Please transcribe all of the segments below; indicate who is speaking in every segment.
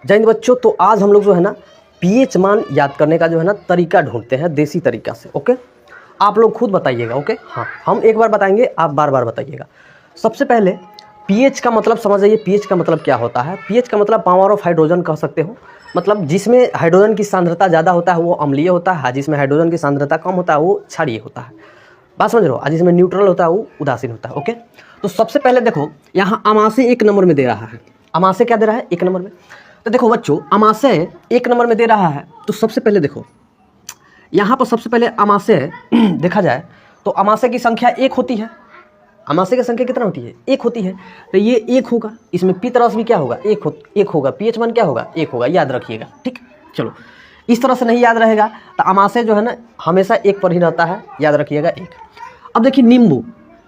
Speaker 1: जय हिंद बच्चों। तो आज हम लोग जो है ना पीएच मान याद करने का जो है ना तरीका ढूंढते हैं देसी तरीका से। ओके, आप लोग खुद बताइएगा। ओके, हाँ, हम एक बार बताएंगे, आप बार बार बताइएगा। सबसे पहले पीएच का मतलब समझ जाइए। पीएच का मतलब क्या होता है? पीएच का मतलब पावर ऑफ हाइड्रोजन कह सकते हो। मतलब जिसमें हाइड्रोजन की सांद्रता ज़्यादा होता है वो अम्लीय होता है, जिसमें हाइड्रोजन की सांद्रता कम होता है वो क्षारीय होता है। बात समझ रहे हो? जिसमें न्यूट्रल होता है वो उदासीन होता है। ओके, तो सबसे पहले देखो यहाँ अमाशय 1 नंबर में दे रहा है। अमाशय क्या दे रहा है? 1 नंबर में। तो देखो बच्चों, अमाशय 1 नंबर में दे रहा है, तो सबसे पहले देखो यहाँ पर सबसे पहले अमाशय देखा जाए तो अमाशय की संख्या 1 होती है। अमाशय की संख्या कितना होती है? 1 होती है। तो ये 1 होगा, इसमें पी तरस भी क्या होगा? 1 होगा। पीएच मान क्या होगा? 1 होगा, याद रखिएगा। ठीक, चलो इस तरह से नहीं याद रहेगा तो अमाशय जो है ना हमेशा 1 पर ही रहता है, याद रखिएगा 1। अब देखिए नींबू,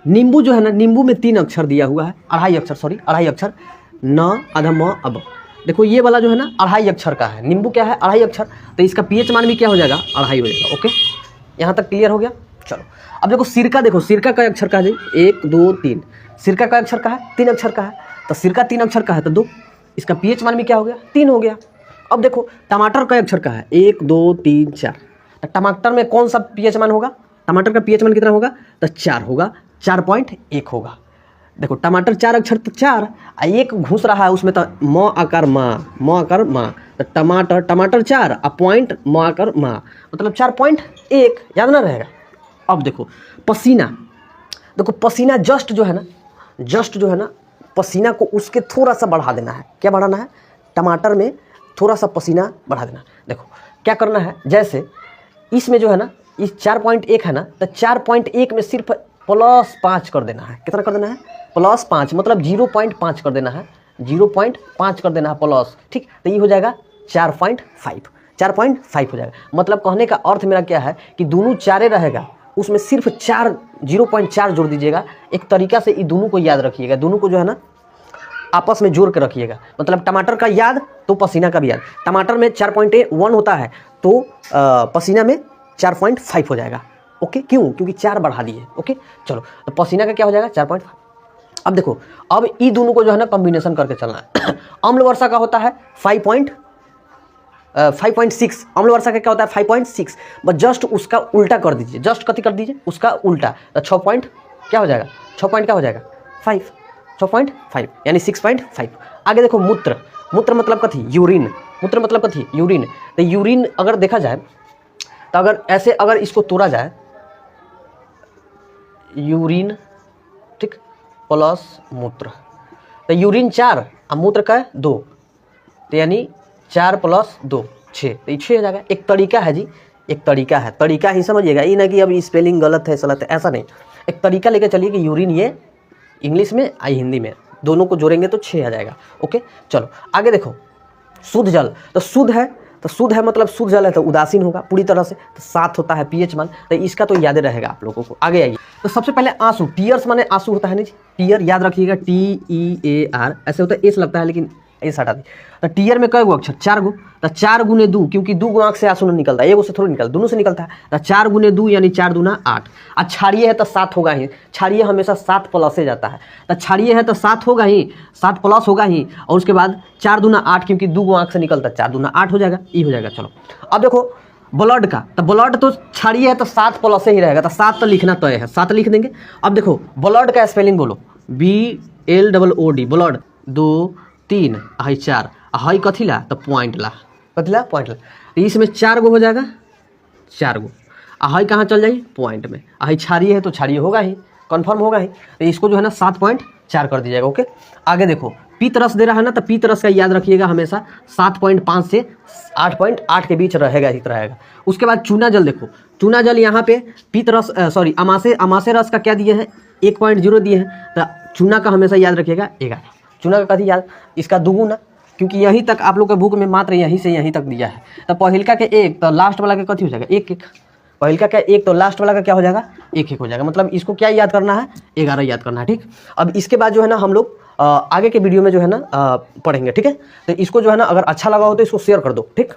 Speaker 1: नींबू जो है ना, नींबू में 3 अक्षर दिया हुआ है, अढ़ाई अक्षर, न अधम अब। देखो ये वाला जो है ना 2.5 अक्षर का है, नींबू क्या है? 2.5 अक्षर, तो इसका पीएच मान भी क्या हो जाएगा? 2.5 हो जाएगा। ओके, यहाँ तक क्लियर हो गया। चलो अब देखो सिरका, देखो सिरका का अक्षर का है जी? 1 2 3। सिरका का अक्षर का है? 3 अक्षर का है। तो सिरका 3 अक्षर का है तो 2, इसका पीएच मान भी क्या हो गया? 3 हो गया। अब देखो टमाटर का अक्षर का है? 1 2 3 4। तो टमाटर में कौन सा पीएच मान होगा? टमाटर का पीएच मान कितना होगा? तो 4 होगा, 4.1 होगा। देखो टमाटर 4 अक्षर तो 4, 1 घुस रहा है उसमें, तो म आकार माँ, तो टमाटर 4 पॉइंट म आकार माँ, मतलब 4.1, याद ना रहेगा। अब देखो पसीना, देखो पसीना जस्ट जो है ना पसीना को उसके थोड़ा सा बढ़ा देना है। क्या बढ़ाना है? टमाटर में थोड़ा सा पसीना बढ़ा देना। देखो क्या करना है, जैसे इसमें जो है ना इस 4.1 है ना, तो 4.1 में सिर्फ +5 कर देना है। कितना कर देना है? +5, मतलब 0.5 कर देना है, 0.5 कर देना है प्लस। ठीक, तो ये हो जाएगा 4.5 हो जाएगा। मतलब कहने का अर्थ मेरा क्या है कि दोनों 4 रहेगा, उसमें सिर्फ 0.4 जोड़ दीजिएगा। एक तरीका से ये दोनों को याद रखिएगा, दोनों को जो है ना आपस में जोड़ कर रखिएगा। मतलब टमाटर का याद तो पसीना का भी याद। टमाटर में 4.1 होता है तो पसीना में 4.5 हो जाएगा। ओके, क्यों? क्योंकि 4 बढ़ा दिए। ओके, चलो तो पसीना का क्या हो जाएगा? 4.5। अब देखो, अब ये दोनों को जो है ना कॉम्बिनेशन करके चलना है। अम्ल वर्षा का होता है 5.6। अम्ल वर्षा का क्या होता है? 5.6। बस जस्ट उसका उल्टा कर दीजिए, जस्ट कथी कर दीजिए? उसका उल्टा, तो 6 पॉइंट क्या हो जाएगा? 6 पॉइंट क्या हो जाएगा? 5, 6.5 यानी 6.5। आगे देखो मूत्र, मूत्र मतलब कथी? यूरिन। मूत्र मतलब कथी? यूरिन। तो यूरिन अगर देखा जाए तो अगर ऐसे अगर इसको तोड़ा जाए, यूरिन ठीक प्लस मूत्र, तो यूरिन 4 और मूत्र का 2, तो यानी 4 + 2 6, तो ये 6 हो जाएगा। एक तरीका है जी, एक तरीका है, तरीका ही समझिएगा, ये ना कि अब स्पेलिंग गलत है सलत है, ऐसा नहीं। एक तरीका लेके चलिए कि यूरिन ये इंग्लिश में आई हिंदी में, दोनों को जोड़ेंगे तो 6 आ जाएगा। ओके, चलो आगे देखो शुद्ध जल, तो शुद्ध है मतलब शुद्ध जल है तो उदासीन होगा पूरी तरह से, तो 7 होता है पीएच मान। तो इसका तो याद रहेगा आप लोगों को। आगे आइए, तो सबसे पहले आंसू, टीयर्स माने आंसू होता है नहीं, टीयर याद रखिएगा, TEAR ऐसे होता है, एस लगता है लेकिन एस हटा दी। तो टीयर में कई गो अक्षर? 4 गो। तो 4 × 2, क्योंकि 2 गो आँख से आंसू नहीं निकलता, एगो से थोड़ी निकलता, दोनों से निकलता है। तो 4 × 2 यानी 4 दूना 8। और क्षारीय है तो 7 होगा ही, क्षारीय हमेशा 7 प्लस से जाता है। तो क्षारीय है तो 7 होगा ही, 7 प्लस होगा ही, और उसके बाद 4 दूना 8, क्योंकि 2 गो आँख से निकलता है, 4 दूना 8 हो जाएगा, ये हो जाएगा। चलो अब देखो ब्लड का, तो ब्लड तो क्षारीय है तो 7 प्लस से ही रहेगा, तो 7 तो लिखना तय है, 7 लिख देंगे। अब देखो ब्लड का स्पेलिंग बोलो, BLOOD, ब्लड 2 3 हाई 4, हाई कथी ला? तो पॉइंट ला, कथी ला? पॉइंट ला। तो इसमें 4 गो हो जाएगा, 4 गो, हाई कहाँ चल जाइए? पॉइंट में। हाई क्षारीय है तो क्षारीय होगा ही, कन्फर्म होगा ही, तो इसको जो है ना 7.4 कर दीजिएगा। ओके, आगे देखो पीतरस दे रहा है ना, तो पीतरस का याद रखिएगा हमेशा 7.5 से 8.8 के बीच रहेगा ही रहेगा। उसके बाद चूना जल, देखो चूना जल यहाँ पे पीतरस सॉरी अमाशय रस का क्या दिए हैं? 1.0 दिए हैं, तो चूना का हमेशा याद रखिएगा 11। चूना का कथी याद? इसका दुगुना, क्योंकि यहीं तक आप लोग के बुक में मात्र यहीं से यहीं तक दिया है। तो पहिलका के 1 तो लास्ट वाला के कथी हो जाएगा? 1 1। पहिलका का 1 तो लास्ट वाला का क्या हो जाएगा? 1 1 हो जाएगा। मतलब इसको क्या याद करना है? 11 याद करना है। ठीक, अब इसके बाद जो है ना हम लोग आगे के वीडियो में जो है ना पढ़ेंगे। ठीक है, तो इसको जो है ना अगर अच्छा लगा हो तो इसको शेयर कर दो। ठीक।